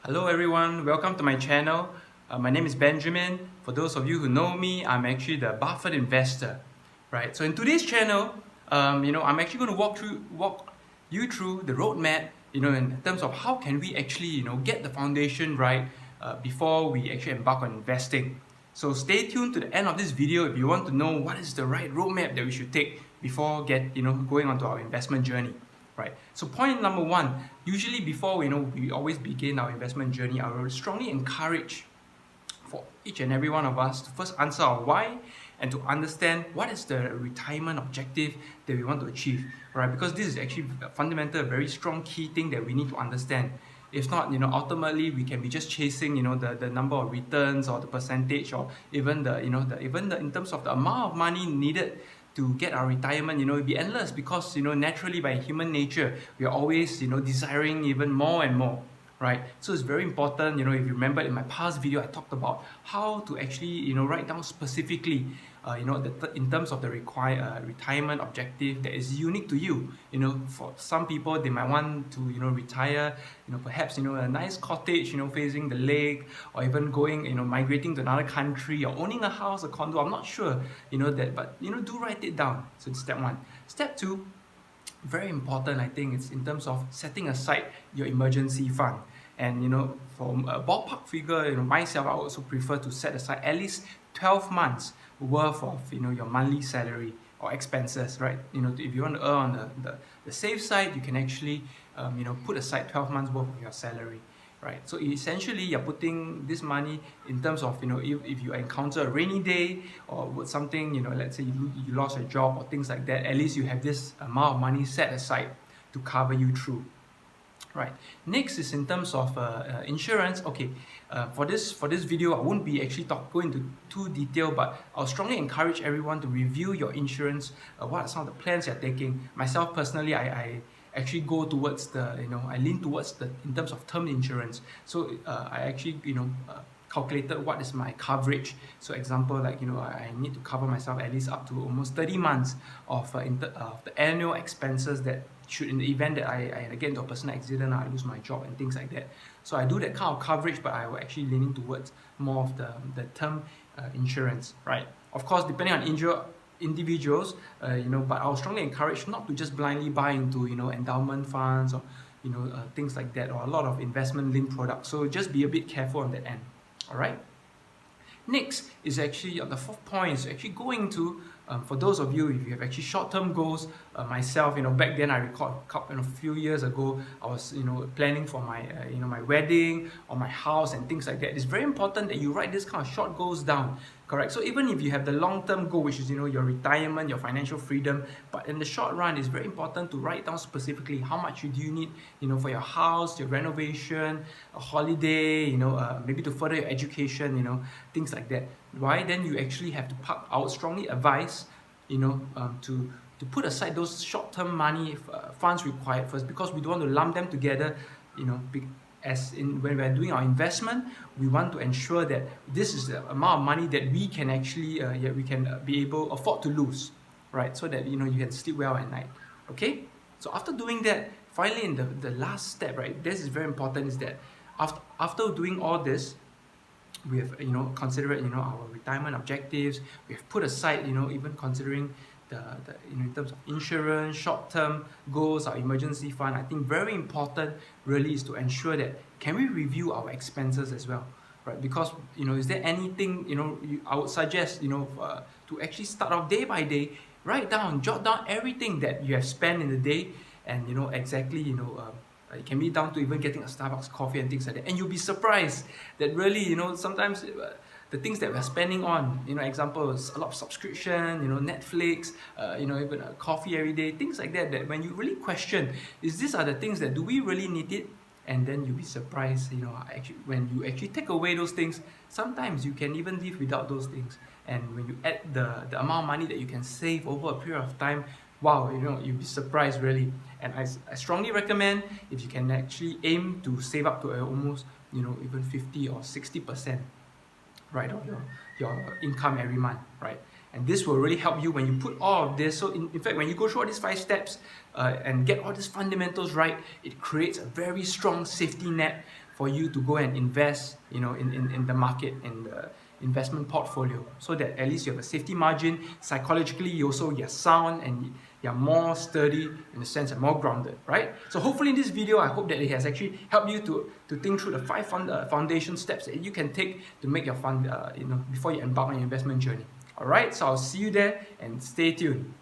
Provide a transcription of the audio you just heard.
Hello everyone, welcome to my channel. My name is Benjamin. For those of you who know me, I'm actually the Buffett investor, right? So in today's channel, I'm actually going to walk you through the roadmap, in terms of how can we actually, get the foundation right before we actually embark on investing. So stay tuned to the end of this video if you want to know what is the right roadmap that we should take before going onto our investment journey. Right. So point number one, usually before we always begin our investment journey, I would strongly encourage for each and every one of us to first answer our why and to understand what is the retirement objective that we want to achieve, right? Because this is actually a fundamental, very strong key thing that we need to understand. If not, ultimately we can be just chasing, the number of returns or the percentage or even the in terms of the amount of money needed to get our retirement, it'll be endless because, naturally by human nature, we are always, desiring even more and more, right? So it's very important, if you remember in my past video, I talked about how to actually, write down specifically, in terms of the retirement objective that is unique to you. For some people, they might want to, retire, perhaps, a nice cottage, facing the lake, or even going, migrating to another country, or owning a house, a condo. I'm not sure, but, do write it down. So it's step one. Step two, very important, I think, it's in terms of setting aside your emergency fund. And for a ballpark figure, myself, I also prefer to set aside at least 12 months worth of your monthly salary or expenses, right? If you want to earn on the safe side, you can actually put aside 12 months worth of your salary. Right, so essentially you're putting this money in terms of, if you encounter a rainy day or something, let's say you lost your job or things like that, at least you have this amount of money set aside to cover you through. Right. Next is in terms of insurance. Okay, for this video, I won't be actually go into too detail, but I'll strongly encourage everyone to review your insurance. What are some of the plans you're taking? Myself personally, I actually go towards I lean towards in terms of term insurance. So I actually calculated what is my coverage. So example, like I need to cover myself at least up to almost 30 months of the annual expenses that should, in the event that I get into a personal accident, I lose my job and things like that. So I do that kind of coverage, but I will actually leaning towards more of the term insurance, right? Of course, depending on individuals, but I'll strongly encourage not to just blindly buy into endowment funds or things like that, or a lot of investment linked products. So just be a bit careful on that end. All right. Next is actually the fourth point is actually going to, for those of you, if you have actually short-term goals, myself, back then I recall a few years ago, I was, planning for my, my wedding or my house and things like that. It's very important that you write this kind of short goals down, correct? So even if you have the long-term goal, which is, your retirement, your financial freedom, but in the short run, it's very important to write down specifically how much do you need, for your house, your renovation, a holiday, maybe to further your education, things like that. Why? Then you actually have to I would strongly advise, to put aside those short-term money funds required first, because we don't want to lump them together, as in when we're doing our investment, we want to ensure that this is the amount of money that we can actually, we can be able afford to lose, right? So that you can sleep well at night. Okay. So after doing that, finally, in the last step, right? This is very important. Is that after doing all this, we have considered our retirement objectives. We have put aside even considering the in terms of insurance, short-term goals, our emergency fund. I think very important really is to ensure that can we review our expenses as well, right? Because is there anything I would suggest to actually start off day by day, jot down everything that you have spent in the day, and exactly it can be down to even getting a Starbucks coffee and things like that. And you'll be surprised that really, sometimes the things that we're spending on, example, is a lot of subscription, Netflix, even a coffee every day, things like that, that when you really question, these are the things that do we really need it? And then you'll be surprised, actually, when you actually take away those things, sometimes you can even live without those things. And when you add the amount of money that you can save over a period of time, wow, you'll be surprised really. And I strongly recommend if you can actually aim to save up to almost, even 50 or 60%, right, of your income every month, right? And this will really help you when you put all of this. So in fact, when you go through all these 5 steps and get all these fundamentals right, it creates a very strong safety net for you to go and invest, you know, in the market, in the investment portfolio, so that at least you have a safety margin. Psychologically, you're sound and you're more sturdy in a sense and more grounded, right? So hopefully in this video, I hope that it has actually helped you to think through the 5 foundation steps that you can take to make your fund, before you embark on your investment journey. All right, so I'll see you there and stay tuned.